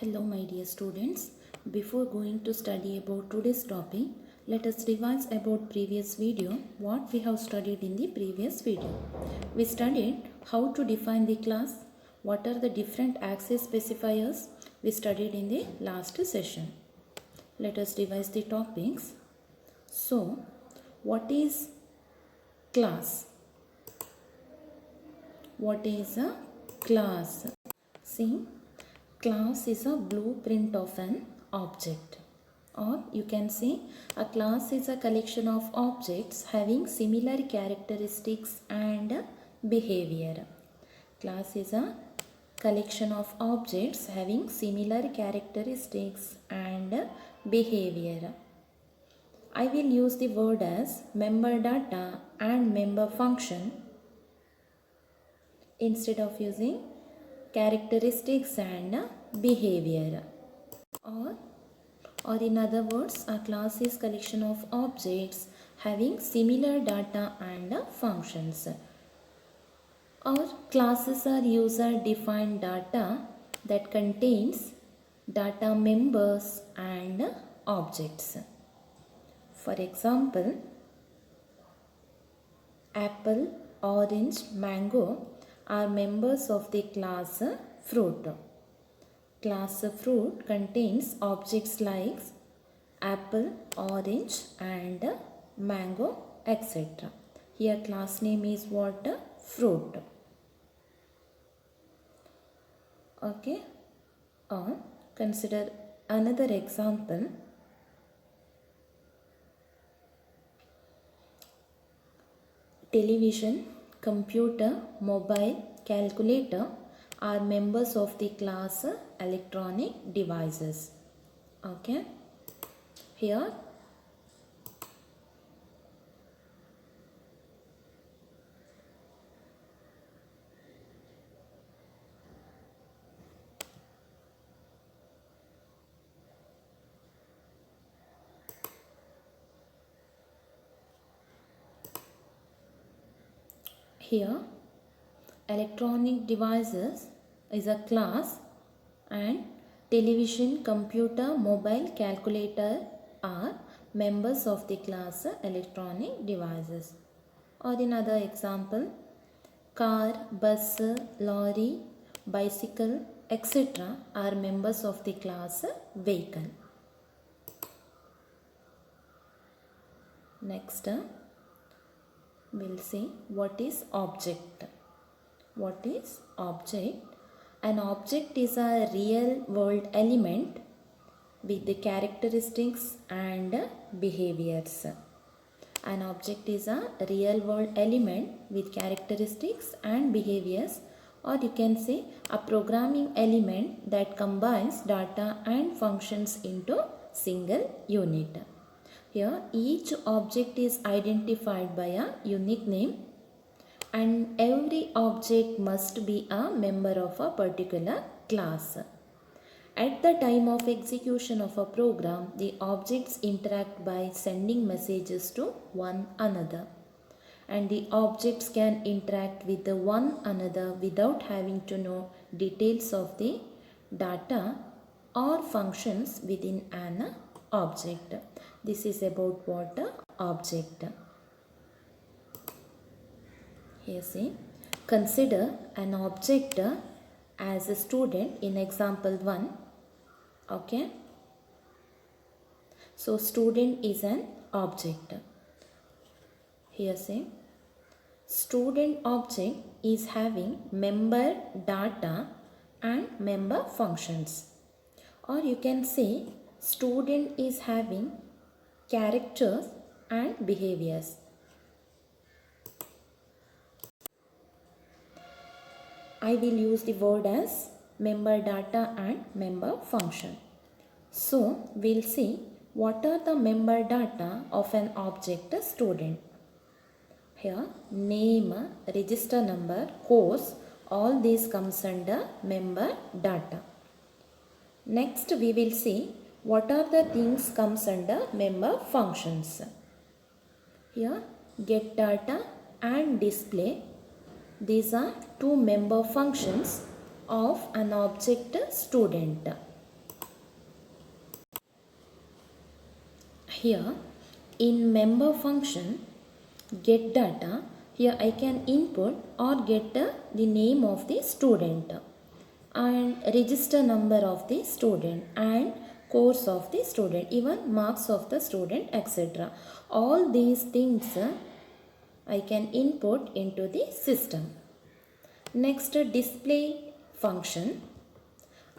Hello my dear students. Before going to study about today's topic, let us revise about previous video what we have studied in the previous video. We studied how to define the class, what are the different access specifiers we studied in the last session. Let us revise the topics. So, what is class? What is a class? See, class is a blueprint of an object, or you can say a class is a collection of objects having similar characteristics and behavior. Class is a collection of objects having similar characteristics and behavior. I will use the word as member data and member function instead of using characteristics and behavior. Or in other words, a class is collection of objects having similar data and functions. Or classes are user defined data that contains data members and objects. For example, apple, orange, mango are members of the class fruit. Class fruit contains objects like apple, orange and mango, etc. Here class name is what? Fruit. Okay. Or consider another example. Television, computer, mobile, calculator are members of the class electronic devices. Okay. Here electronic devices is a class and television, computer, mobile, calculator are members of the class electronic devices. Or in other example, car, bus, lorry, bicycle, etc. are members of the class vehicle. Next, we'll see what is object. What is object? An object is a real world element with the characteristics and behaviors. An object is a real world element with characteristics and behaviors, or you can say a programming element that combines data and functions into single unit. Here each object is identified by a unique name, and every object must be a member of a particular class. At the time of execution of a program, the objects interact by sending messages to one another, and the objects can interact with one another without having to know details of the data or functions within an object. This is about what? Object. Here see, consider an object as a student in example 1. Okay. So student is an object. Here say, student object is having member data and member functions. Or you can say student is having characters and behaviors. I will use the word as member data and member function. So, we'll see what are the member data of an object student. Here, name, register number, course, all these comes under member data. Next, we will see what are the things comes under member functions. Here, get data and display. These are two member functions of an object student. Here in member function get data, here I can input or get the name of the student and register number of the student and course of the student, even marks of the student, etc. All these things I can input into the system. Next, display function.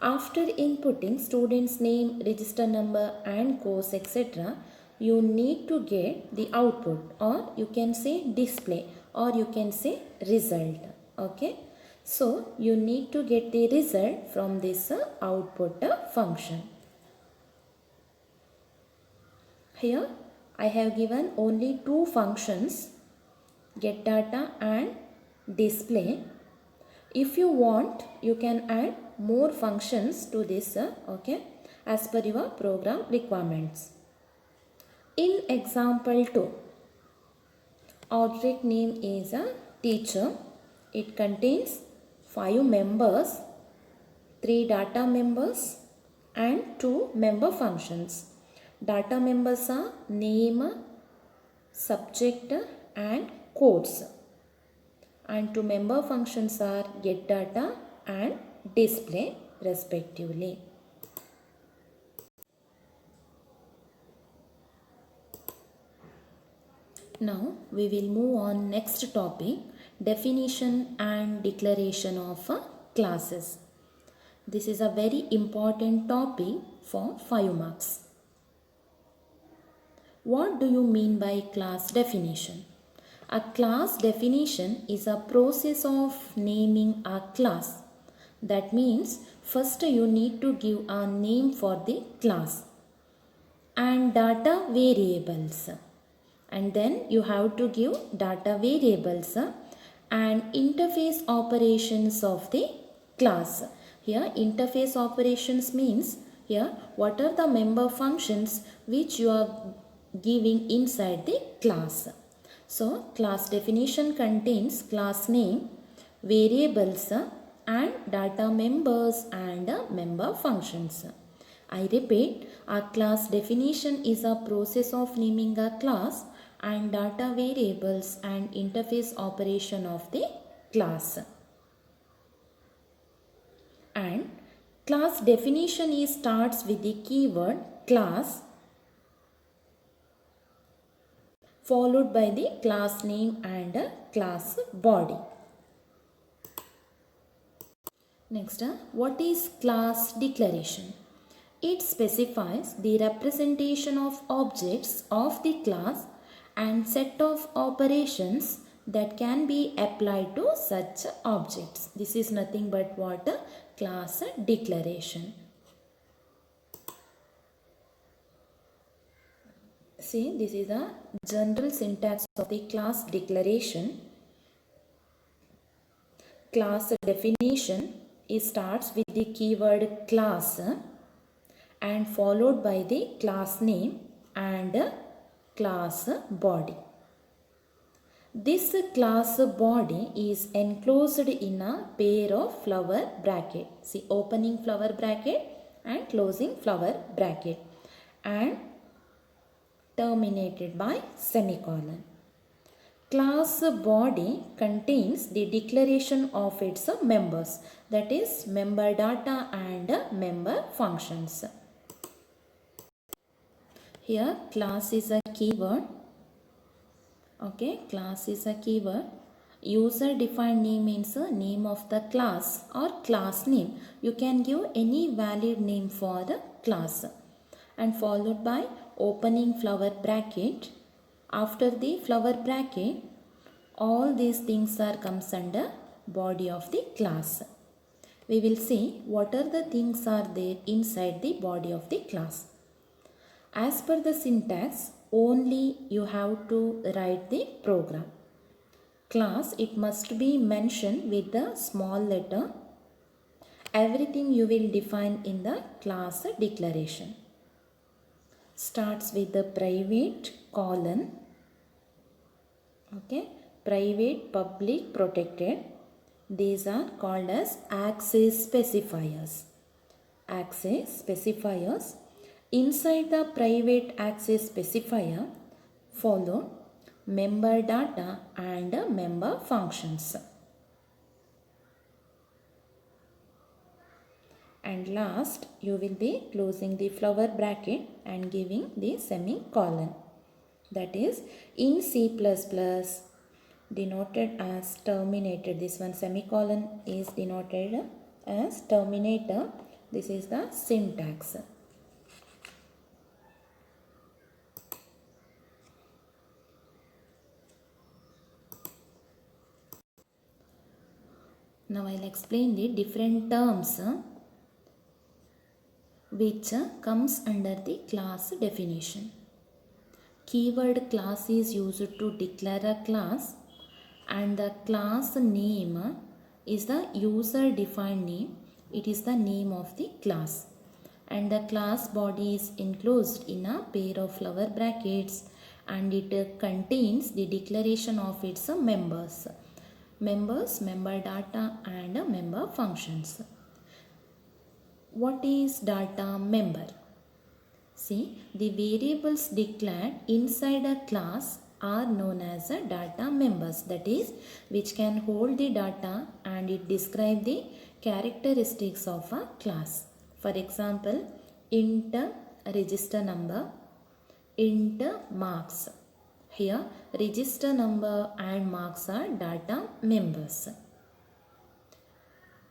After inputting student's name, register number and course, etc., you need to get the output, or you can say display, or you can say result. Okay. So, you need to get the result from this output function. Here, I have given only two functions, get data and display. If you want, you can add more functions to this, okay, as per your program requirements. In example 2, object name is a teacher. It contains 5 members, 3 data members and 2 member functions. Data members are name, subject and course. And 2 member functions are get data and display respectively. Now we will move on next topic, definition and declaration of classes. This is a very important topic for 5 marks. What do you mean by class definition? A class definition is a process of naming a class. That means first you need to give a name for the class and data variables. And then you have to give data variables and interface operations of the class. Here interface operations means here what are the member functions which you are giving inside the class. So class definition contains class name, variables and data members and member functions. I repeat, a class definition is a process of naming a class and data variables and interface operation of the class. And class definition starts with the keyword class followed by the class name and class body. Next, what is class declaration? It specifies the representation of objects of the class and set of operations that can be applied to such objects. This is nothing but what? Class declaration. See, this is a general syntax of the class declaration. Class definition starts with the keyword class and followed by the class name and class body. This class body is enclosed in a pair of flower bracket. See, opening flower bracket and closing flower bracket and terminated by semicolon. Class body contains the declaration of its members, that is member data and member functions. Here class is a keyword. Okay, class is a keyword. User defined name means name of the class or class name. You can give any valid name for the class and followed by opening flower bracket. After the flower bracket, all these things are comes under body of the class. We will see what are the things are there inside the body of the class. As per the syntax, only you have to write the program. Class, it must be mentioned with the small letter. Everything you will define in the class declaration. Starts with the private colon. Okay, private, public, protected. These are called as access specifiers. Access specifiers. Inside the private access specifier follow member data and member functions. And last, you will be closing the flower bracket and giving the semicolon. That is in C++ denoted as terminator. This one semicolon is denoted as terminator. This is the syntax. Now I'll explain the different terms which comes under the class definition. Keyword class is used to declare a class, and the class name is the user defined name. It is the name of the class, and the class body is enclosed in a pair of flower brackets, and it contains the declaration of its members, member data and member functions. What is data member? See, the variables declared inside a class are known as data members, that is, which can hold the data and it describe the characteristics of a class. For example, int register number, int marks. Here, register number and marks are data members.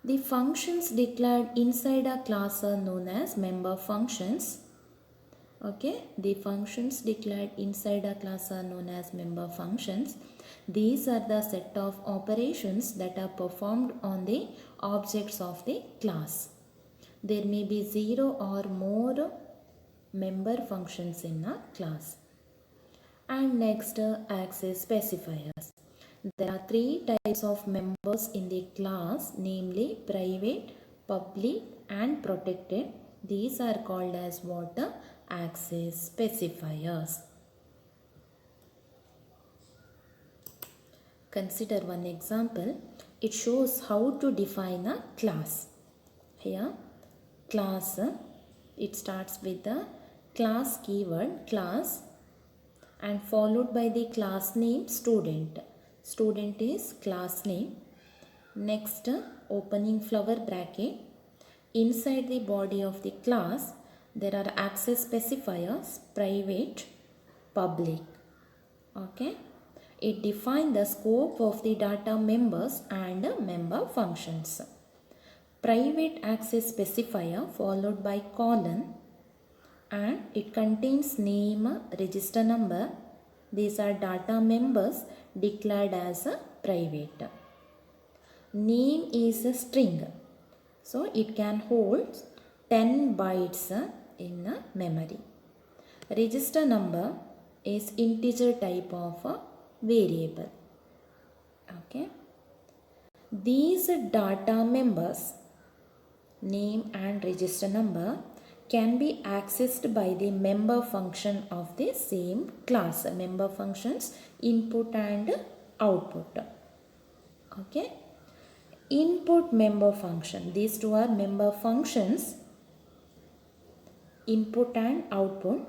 The functions declared inside a class are known as member functions. Okay, the functions declared inside a class are known as member functions. These are the set of operations that are performed on the objects of the class. There may be 0 or more member functions in a class. And next, access specifiers. There are 3 types of members in the class, namely private, public and protected. These are called as what? Access specifiers. Consider one example. It shows how to define a class. Here, class, it starts with the class keyword, class, and followed by the class name student. Student is class name. Next, opening flower bracket. Inside the body of the class, there are access specifiers, private, public. Okay. It defines the scope of the data members and member functions. Private access specifier followed by colon, and it contains name, register number. These are data members declared as a private. Name is a string, so it can hold 10 bytes in memory. Register number is integer type of a variable. Okay. These data members, name and register number, can be accessed by the member function of the same class. Member functions input and output. Okay. Input member function. These two are member functions, input and output.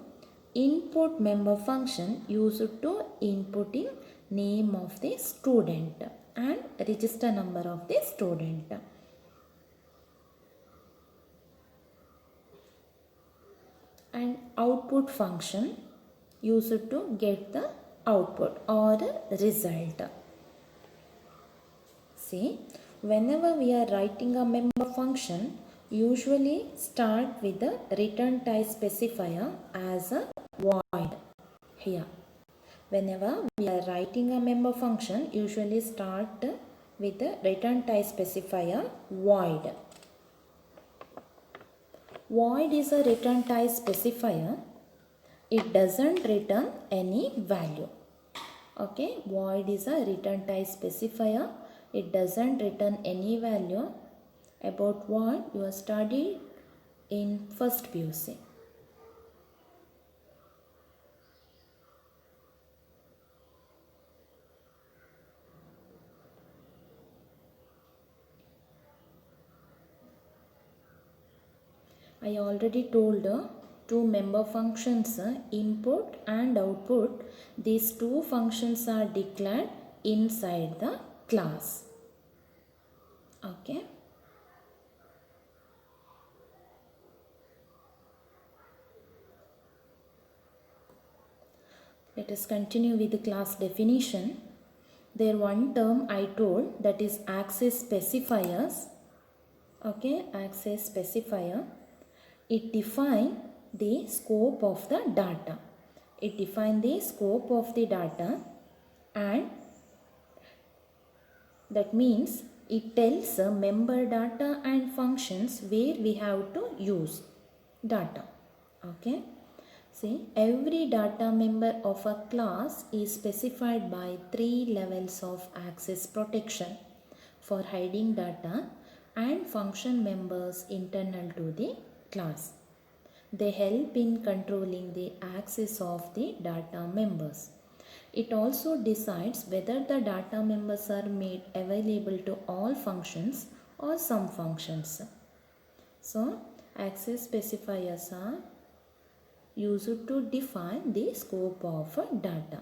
Input member function used to inputting name of the student and register number of the student. And output function used to get the output or result. See, whenever we are writing a member function, usually start with the return type specifier as a void. Here, whenever we are writing a member function, usually start with the return type specifier void. Void is a return type specifier. It doesn't return any value. Okay, void is a return type specifier. It doesn't return any value. About what you have studied in first PUC. I already told two member functions input and output. These two functions are declared inside the class. Okay. Let us continue with the class definition. There one term I told, that is access specifiers. Okay, access specifier. It defines the scope of the data. It defines the scope of the data, and that means it tells member data and functions where we have to use data. Okay. See, every data member of a class is specified by 3 levels of access protection for hiding data and function members internal to the class. They help in controlling the access of the data members. It also decides whether the data members are made available to all functions or some functions. So, access specifiers are used to define the scope of data.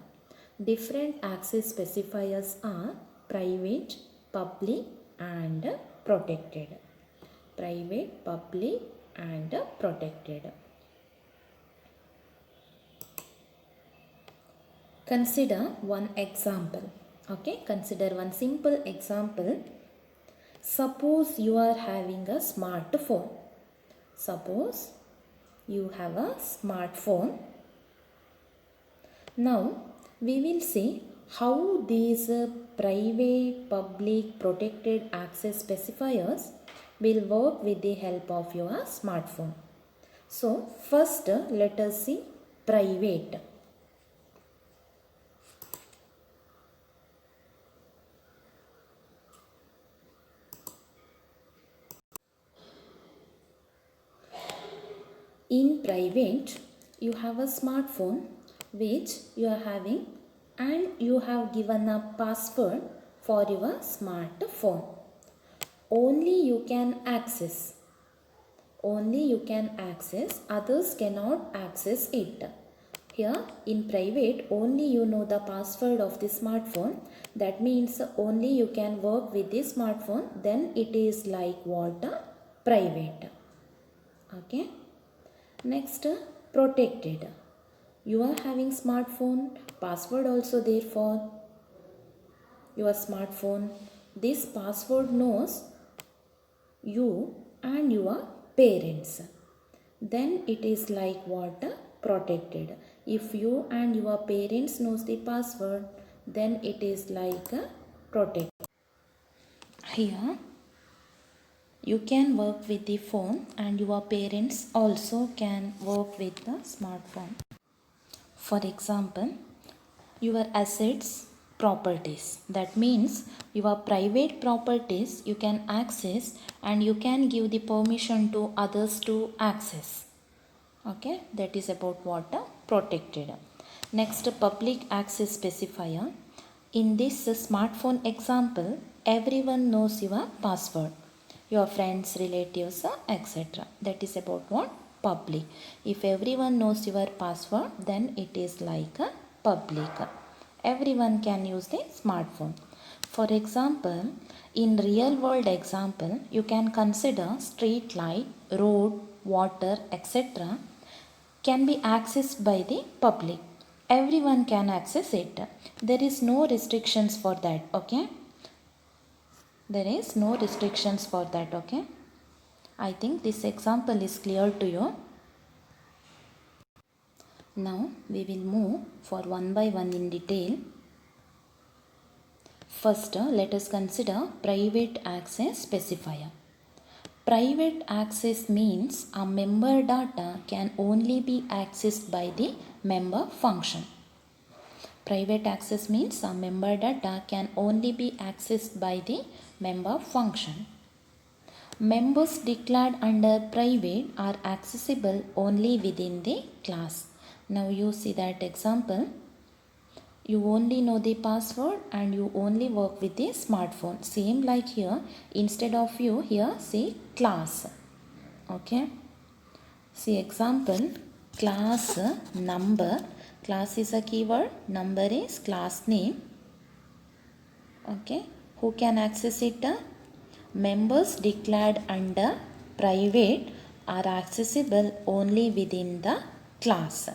Different access specifiers are private, public and protected. Private, public and protected. Consider one example. Okay, consider one simple example. Suppose you are having a smartphone. Suppose you have a smartphone. Now we will see how these private, public, protected access specifiers will work with the help of your smartphone. So first let us see private. In private, you have a smartphone which you are having, and you have given a password for your smartphone. Only you can access. Only you can access, others cannot access it. Here in private, only you know the password of the smartphone. That means only you can work with the smartphone. Then it is like what? Private. Okay. Next, protected. You are having smartphone, password also there for your smartphone. This password knows you and your parents. Then it is like what? Protected. If you and your parents knows the password, then it is like protected. Here you can work with the phone and your parents also can work with the smartphone. For example, your assets, properties. That means your private properties you can access and you can give the permission to others to access. Okay, that is about what? Protected. Next, public access specifier. In this smartphone example, everyone knows your password. Your friends, relatives, etc. That is about what? Public. If everyone knows your password, then it is like a public. Everyone can use the smartphone. For example, in real world example, you can consider street light, road, water, etc. can be accessed by the public. Everyone can access it. There is no restrictions for that. Okay. There is no restrictions for that. Okay. I think this example is clear to you. Now we will move for one by one in detail. First, let us consider private access specifier. Private access means a member data can only be accessed by the member function. Private access means a member data can only be accessed by the member function. Members declared under private are accessible only within the class. Now you see that example. You only know the password and you only work with the smartphone. Same like here, instead of you, here say class. Okay. See example, class number. Class is a keyword, number is class name. Okay, who can access it? Members declared under private are accessible only within the class.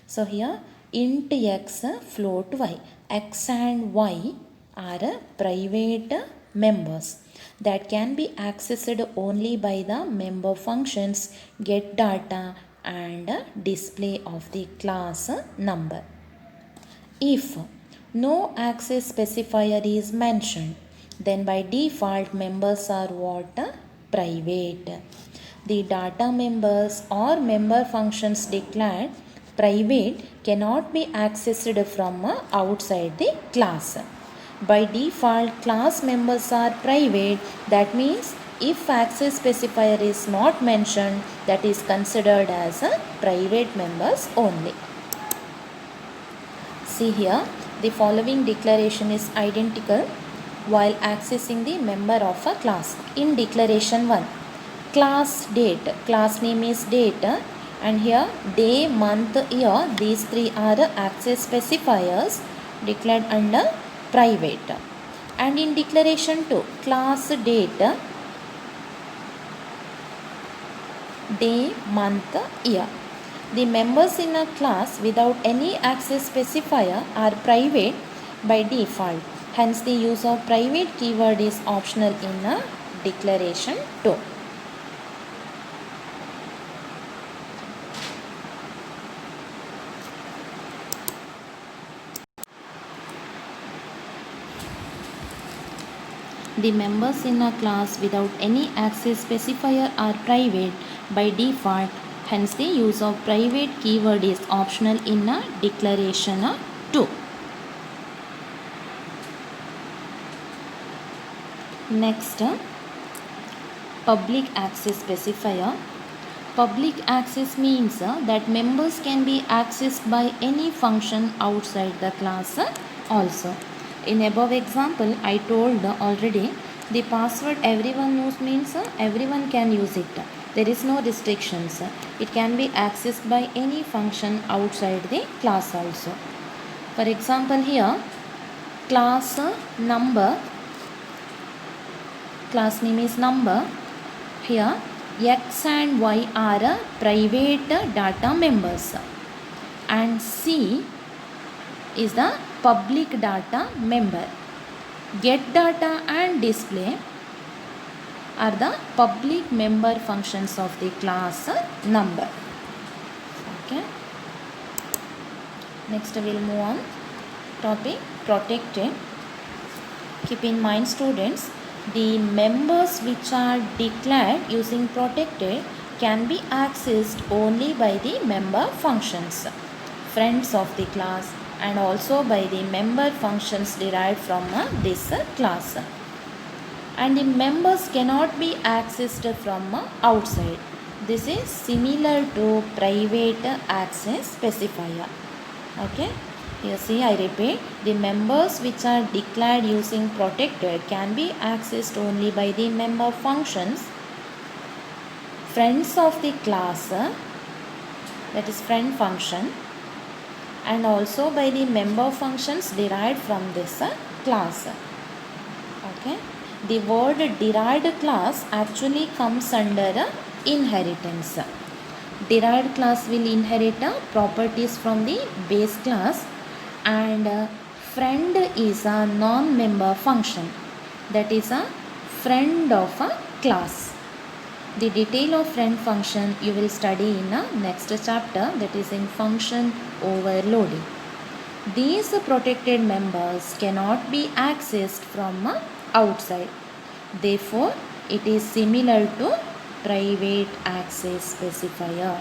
So here int x, float y. X and y are private members that can be accessed only by the member functions get data and display of the class number. If no access specifier is mentioned, then by default members are what? Private. The data members or member functions declared private cannot be accessed from outside the class. By default, class members are private. That means if access specifier is not mentioned, that is considered as a private members only. See here, the following declaration is identical while accessing the member of a class. In declaration 1, class date, class name is date, and here day, month, year, these three are access specifiers declared under private. And in declaration 2, class date, day, month, year. The members in a class without any access specifier are private by default. Hence, the use of private keyword is optional in a declaration 2. The members in a class without any access specifier are private by default. Hence, the use of private keyword is optional in a declaration 2. Next, public access specifier. Public access means that members can be accessed by any function outside the class also. In above example, I told already the password everyone knows means everyone can use it. There is no restrictions. It can be accessed by any function outside the class also. For example, here class number, class name is number. Here X and Y are private data members and C is the public data member. Get data and display are the public member functions of the class number. Okay. Next we'll move on. Topic protected. Keep in mind, students, the members which are declared using protected can be accessed only by the member functions, friends of the class, and also by the member functions derived from this class. And the members cannot be accessed from outside. This is similar to private access specifier. Okay. Here see, I repeat, the members which are declared using protected can be accessed only by the member functions, friends of the class, that is friend function, and also by the member functions derived from this class. Okay. The word derived class actually comes under inheritance. Derived class will inherit properties from the base class, and friend is a non-member function, that is a friend of a class. The detail of friend function you will study in a next chapter, that is in function overloading. These protected members cannot be accessed from outside. Therefore, it is similar to private access specifier.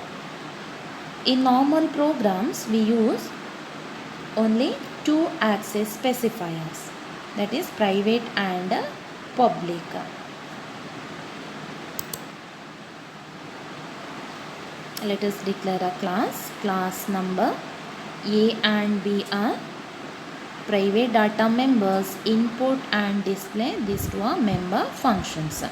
In normal programs, we use only two access specifiers, that is private and public. Let us declare a class. Class number A and B are private data members. Input and display, these two are member functions.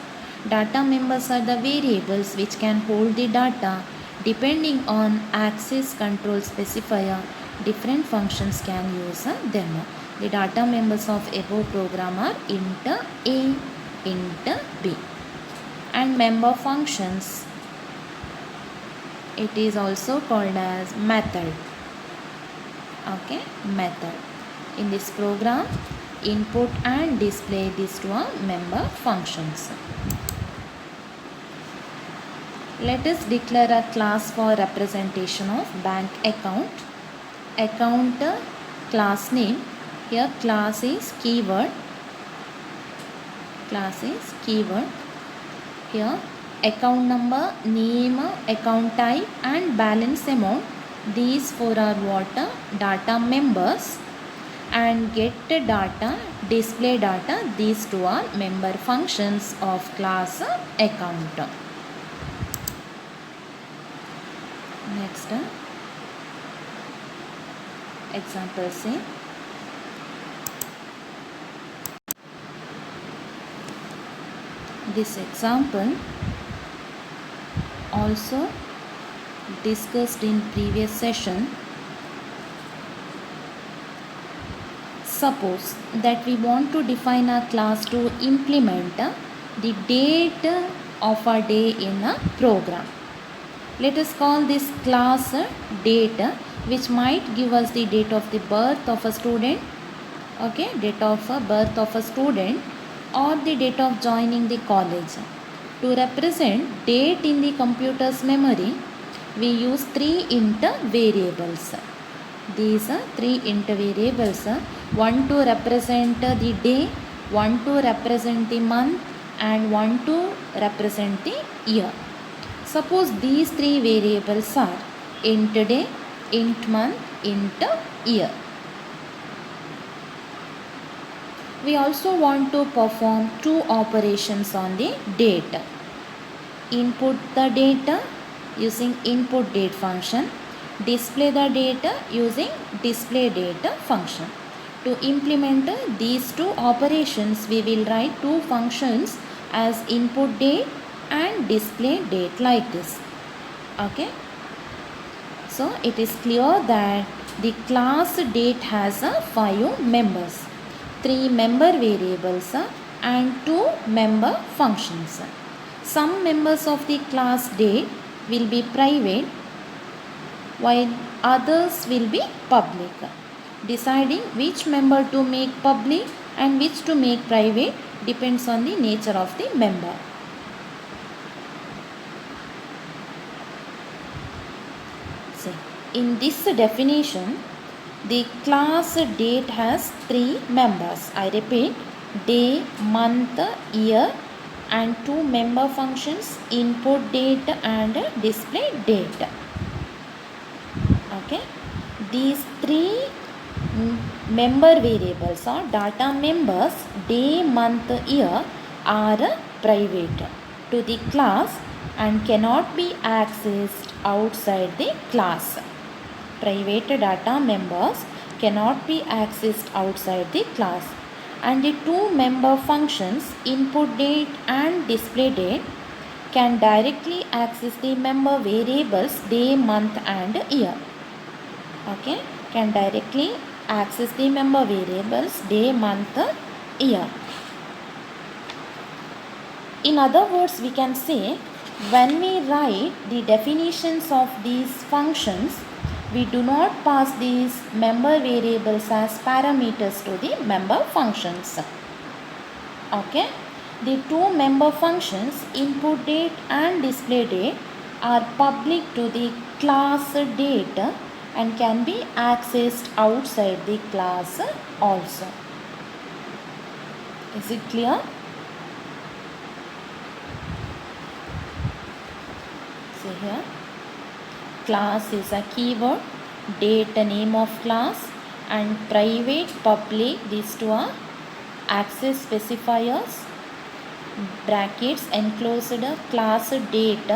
Data members are the variables which can hold the data Depending on access control specifier, different functions can use them. The data members of above program are int A, int B. And member functions, it is also called as method. Okay, method. In this program, input and display these two are member functions. Let us declare a class for representation of bank account. Account class name. Here class is keyword. Class is keyword. Here account number, name, account type and balance amount. These four are what? Data members. And get data, display data. These two are member functions of class account. Next example say this example also discussed in previous session. Suppose that we want to define a class to implement the date of a day in a program. Let us call this class date, which might give us the date of the birth of a student, okay, date of birth of a student or the date of joining the college. To represent date in the computer's memory, we use three int variables. These are three int variables, one to represent the day, one to represent the month and one to represent the year. Suppose these three variables are int day, int month, int year. We also want to perform two operations on the date. Input the data using input date function, display the data using display data function. To implement these two operations, we will write two functions as input date and display date like this. Okay. So it is clear that the class date has 5 members, 3 member variables and 2 member functions. Some members of the class date will be private while others will be public. Deciding which member to make public and which to make private depends on the nature of the member. See, in this definition, the class date has 3 members. I repeat, day, month, year and 2 member functions, input date and display date. Okay, these 3 member variables or data members, day, month, year are private to the class and cannot be accessed outside the class. Private data members cannot be accessed outside the class. And the 2 member functions, input date and display date, can directly access the member variables day, month and year. Okay, can directly access the member variables day, month, year. In other words, we can say when we write the definitions of these functions, we do not pass these member variables as parameters to the member functions. Okay, the 2 member functions, input date and display date, are public to the class date and can be accessed outside the class also. Is it clear? See here, class is a keyword, date a name of class and private, public, these two are access specifiers, brackets enclosed class date,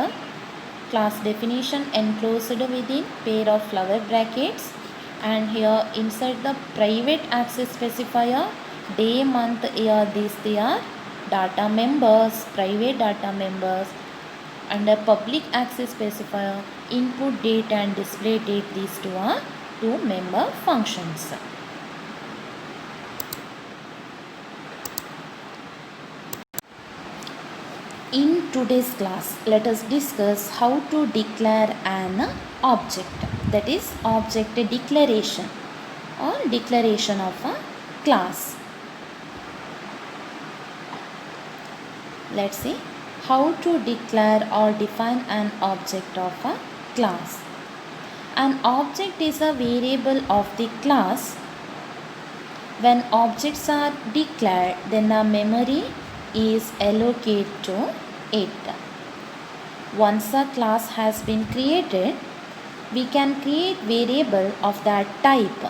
class definition enclosed within pair of flower brackets, and here inside the private access specifier, day, month, year, these they are data members, private data members, Under public access specifier, input date and display date, these two are two member functions. In today's class, let us discuss how to declare an object, that is object declaration or declaration of a class. Let's see how to declare or define an object of a class. An object is a variable of the class. When objects are declared, then a memory is allocated to it. Once a class has been created, we can create variable of that type,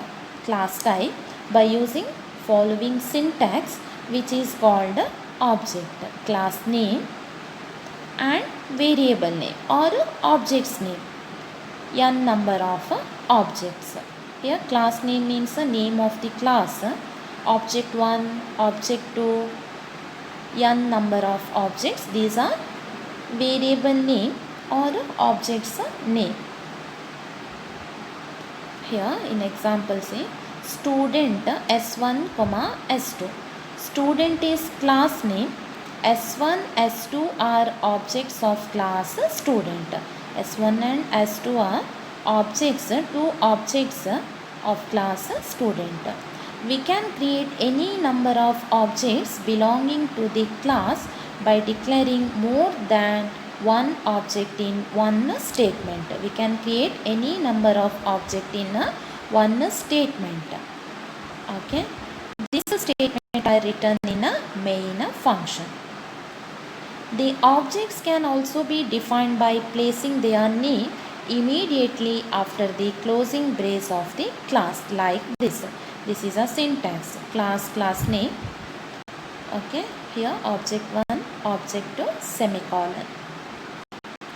class type, by using following syntax, which is called object, class name and variable name or object's name, n number of objects. Here class name means the name of the class, object 1, object 2, n number of objects. These are variable name or object's name. Here in example say student S1, S2. Student is class name. S1, S2 are objects of class student. S1 and S2 are objects, two objects of class student. We can create any number of objects belonging to the class by declaring more than one object in one statement. We can create any number of object in one statement. Okay. This statement are written in a main function. The objects can also be defined by placing their name immediately after the closing brace of the class, like this. This is a syntax, class name. Okay, here object 1, object 2, semicolon.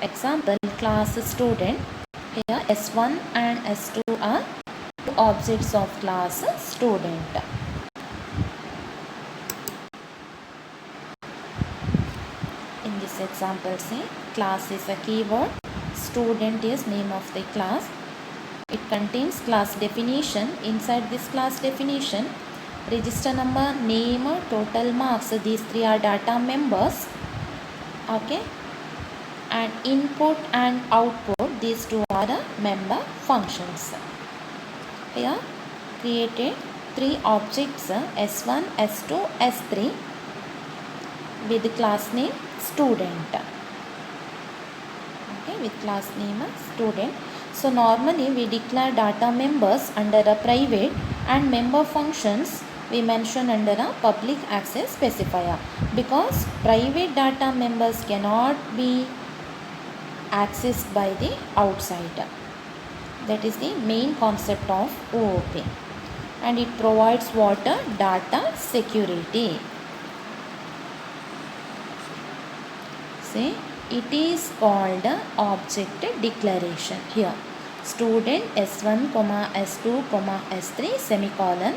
Example, class student. Here S1 and S2 are two objects of class student. In this example say class is a keyword, student is name of the class. It contains class definition. Inside this class definition, register number, name, total marks, these three are data members. Okay, and input and output, these two are member functions. Here created three objects S1, S2, S3 with class name student. Okay, with class name student. So normally we declare data members under a private and member functions we mention under a public access specifier, because private data members cannot be accessed by the outside. That is the main concept of OOP, and it provides what? Data security. See, it is called object declaration. Here student S1, S2, S3 semicolon.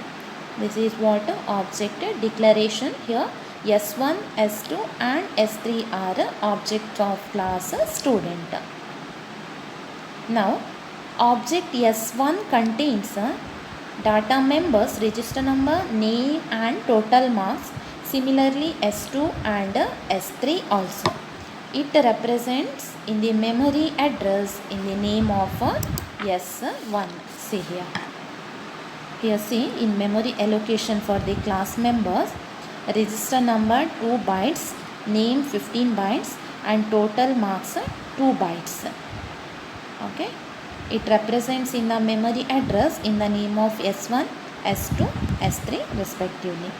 This is what? Object declaration. Here S1, S2 and S3 are objects of class student. Now object S1 contains data members, register number, name and total marks. Similarly S2 and S3 also. It represents in the memory address in the name of S1. See here. Here see, in memory allocation for the class members, register number 2 bytes, name 15 bytes and total marks 2 bytes. Okay. It represents in the memory address in the name of S1, S2, S3 respectively.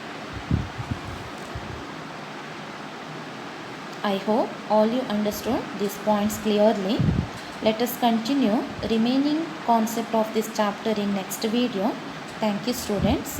I hope all you understood these points clearly. Let us continue remaining concept of this chapter in next video. Thank you students.